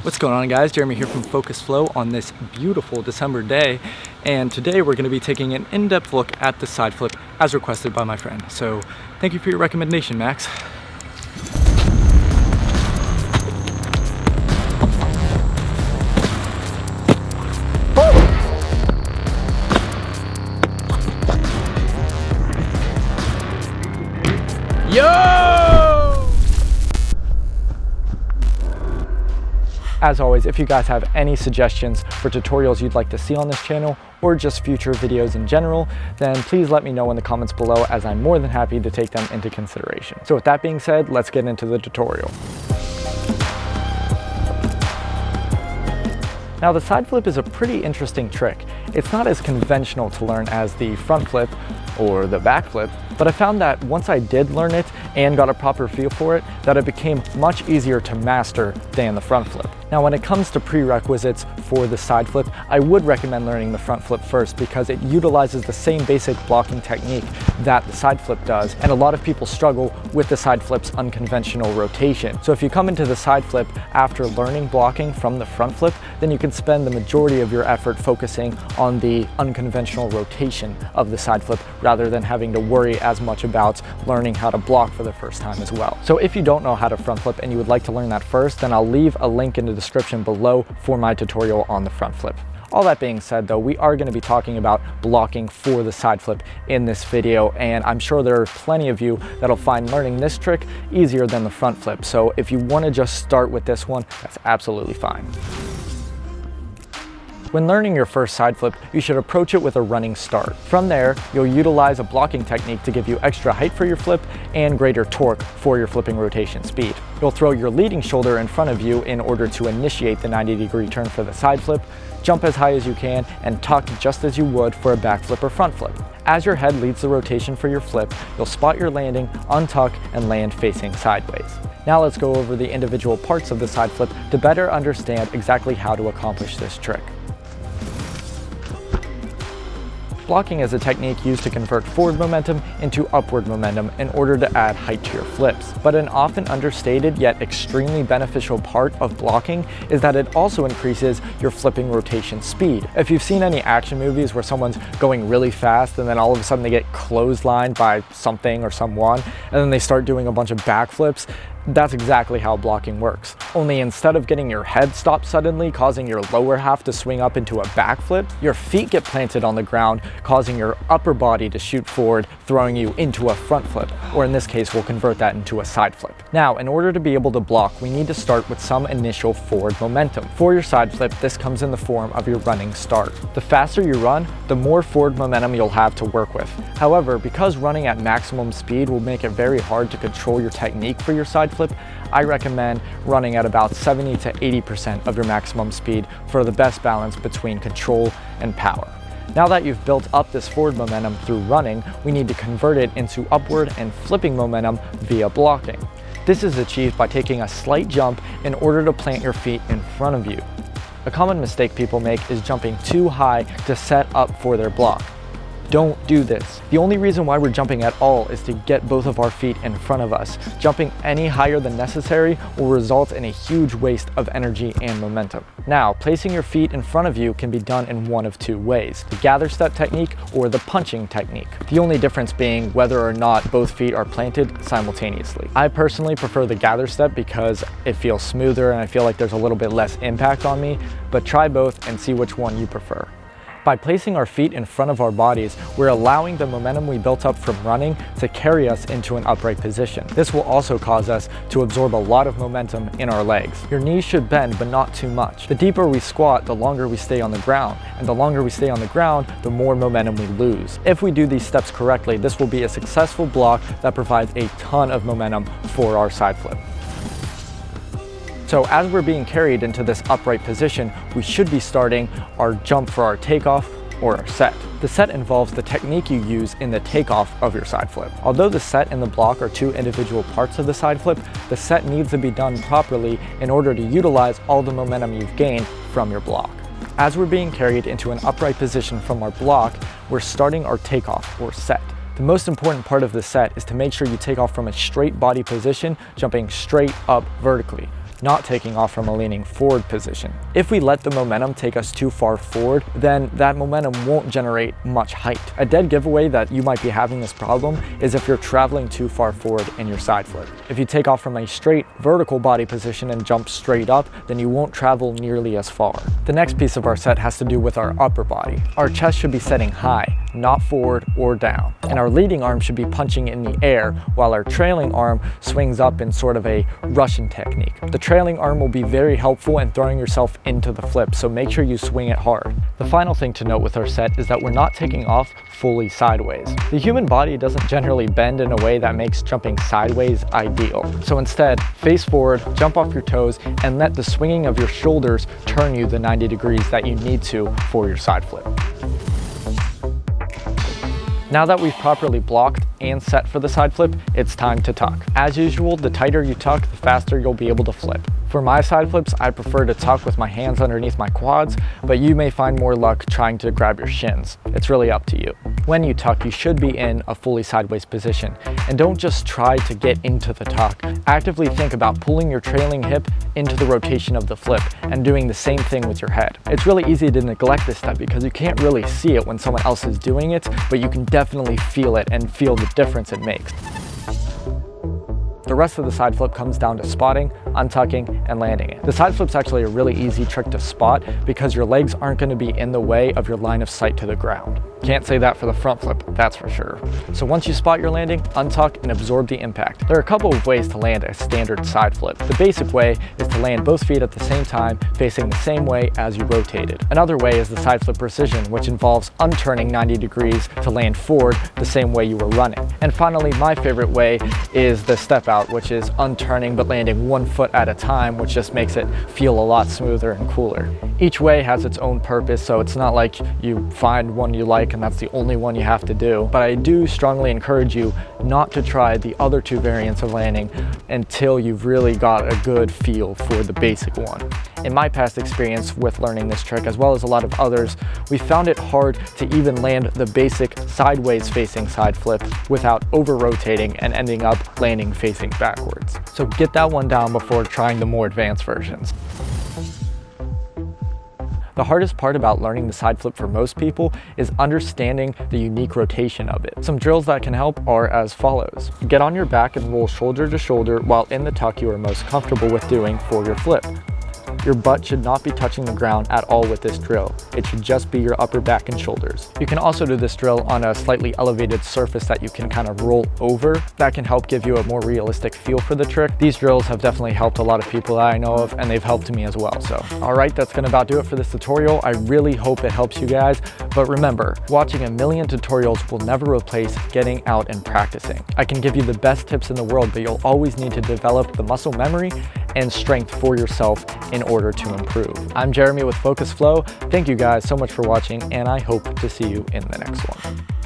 What's going on, guys? Jeremy here from Focus Flow on this beautiful December day, and today we're going to be taking an in-depth look at the side flip as requested by my friend. So thank you for your recommendation, Max. As always, if you guys have any suggestions for tutorials you'd like to see on this channel or just future videos in general, then please let me know in the comments below, as I'm more than happy to take them into consideration. So with that being said, let's get into the tutorial. Now, the side flip is a pretty interesting trick. It's not as conventional to learn as the front flip or the back flip, but I found that once I did learn it and got a proper feel for it, that it became much easier to master than the front flip. Now, when it comes to prerequisites for the side flip, I would recommend learning the front flip first because it utilizes the same basic blocking technique that the side flip does, and a lot of people struggle with the side flip's unconventional rotation. So if you come into the side flip after learning blocking from the front flip, then you can spend the majority of your effort focusing on the unconventional rotation of the side flip rather than having to worry as much about learning how to block for the first time as well. So if you don't know how to front flip and you would like to learn that first, then I'll leave a link in the description below for my tutorial on the front flip. All that being said, though, we are going to be talking about blocking for the side flip in this video, and I'm sure there are plenty of you that'll find learning this trick easier than the front flip. So if you want to just start with this one, that's absolutely fine. When learning your first side flip, you should approach it with a running start. From there, you'll utilize a blocking technique to give you extra height for your flip and greater torque for your flipping rotation speed. You'll throw your leading shoulder in front of you in order to initiate the 90-degree turn for the side flip, jump as high as you can, and tuck just as you would for a back flip or front flip. As your head leads the rotation for your flip, you'll spot your landing, untuck, and land facing sideways. Now let's go over the individual parts of the side flip to better understand exactly how to accomplish this trick. Blocking is a technique used to convert forward momentum into upward momentum in order to add height to your flips. But an often understated yet extremely beneficial part of blocking is that it also increases your flipping rotation speed. If you've seen any action movies where someone's going really fast and then all of a sudden they get clotheslined by something or someone, and then they start doing a bunch of backflips, that's exactly how blocking works. Only instead of getting your head stopped suddenly, causing your lower half to swing up into a backflip, your feet get planted on the ground, causing your upper body to shoot forward, throwing you into a front flip, or in this case, we'll convert that into a side flip. Now, in order to be able to block, we need to start with some initial forward momentum. For your side flip, this comes in the form of your running start. The faster you run, the more forward momentum you'll have to work with. However, because running at maximum speed will make it very hard to control your technique for your side flip, I recommend running at about 70 to 80% of your maximum speed for the best balance between control and power. Now that you've built up this forward momentum through running, we need to convert it into upward and flipping momentum via blocking. This is achieved by taking a slight jump in order to plant your feet in front of you. A common mistake people make is jumping too high to set up for their block. Don't do this. The only reason why we're jumping at all is to get both of our feet in front of us. Jumping any higher than necessary will result in a huge waste of energy and momentum. Now, placing your feet in front of you can be done in one of two ways: the gather step technique or the punching technique. The only difference being whether or not both feet are planted simultaneously. I personally prefer the gather step because it feels smoother and I feel like there's a little bit less impact on me, but try both and see which one you prefer. By placing our feet in front of our bodies, we're allowing the momentum we built up from running to carry us into an upright position. This will also cause us to absorb a lot of momentum in our legs. Your knees should bend, but not too much. The deeper we squat, the longer we stay on the ground, and the longer we stay on the ground, the more momentum we lose. If we do these steps correctly, this will be a successful block that provides a ton of momentum for our side flip. So as we're being carried into this upright position, we should be starting our jump for our takeoff or our set. The set involves the technique you use in the takeoff of your side flip. Although the set and the block are two individual parts of the side flip, the set needs to be done properly in order to utilize all the momentum you've gained from your block. As we're being carried into an upright position from our block, we're starting our takeoff or set. The most important part of the set is to make sure you take off from a straight body position, jumping straight up vertically. not taking off from a leaning forward position. If we let the momentum take us too far forward, then that momentum won't generate much height. A dead giveaway that you might be having this problem is if you're traveling too far forward in your side flip. If you take off from a straight vertical body position and jump straight up, then you won't travel nearly as far. The next piece of our set has to do with our upper body. Our chest should be setting high, not forward or down. And our leading arm should be punching in the air while our trailing arm swings up in sort of a Russian technique. The trailing arm will be very helpful in throwing yourself into the flip, so make sure you swing it hard. The final thing to note with our set is that we're not taking off fully sideways. The human body doesn't generally bend in a way that makes jumping sideways ideal. So instead, face forward, jump off your toes, and let the swinging of your shoulders turn you the 90 degrees that you need to for your side flip. Now that we've properly blocked and set for the side flip, it's time to tuck. As usual, the tighter you tuck, the faster you'll be able to flip. For my side flips, I prefer to tuck with my hands underneath my quads, but you may find more luck trying to grab your shins. It's really up to you. When you tuck, you should be in a fully sideways position, and don't just try to get into the tuck. Actively think about pulling your trailing hip into the rotation of the flip and doing the same thing with your head. It's really easy to neglect this step because you can't really see it when someone else is doing it, but you can definitely feel it and feel the difference it makes. The rest of the side flip comes down to spotting, untucking, and landing it. The side flip's actually a really easy trick to spot because your legs aren't going to be in the way of your line of sight to the ground. Can't say that for the front flip, that's for sure. So once you spot your landing, untuck and absorb the impact. There are a couple of ways to land a standard side flip. The basic way is to land both feet at the same time, facing the same way as you rotated. Another way is the side flip precision, which involves unturning 90 degrees to land forward the same way you were running. And finally, my favorite way is the step out, which is unturning but landing one foot at a time, which just makes it feel a lot smoother and cooler. Each way has its own purpose, so it's not like you find one you like and that's the only one you have to do. But I do strongly encourage you not to try the other two variants of landing until you've really got a good feel for the basic one. In my past experience with learning this trick, as well as a lot of others, we found it hard to even land the basic sideways facing side flip without over rotating and ending up landing facing backwards. So get that one down before trying the more advanced versions. The hardest part about learning the side flip for most people is understanding the unique rotation of it. Some drills that can help are as follows. Get on your back and roll shoulder to shoulder while in the tuck you are most comfortable with doing for your flip. Your butt should not be touching the ground at all with this drill. It should just be your upper back and shoulders. You can also do this drill on a slightly elevated surface that you can kind of roll over. That can help give you a more realistic feel for the trick. These drills have definitely helped a lot of people that I know of, and they've helped me as well. So, all right, that's gonna about do it for this tutorial. I really hope it helps you guys. But remember, watching a million tutorials will never replace getting out and practicing. I can give you the best tips in the world, but you'll always need to develop the muscle memory and strength for yourself in order to improve. I'm Jeremy with Focus Flow. Thank you guys so much for watching, and I hope to see you in the next one.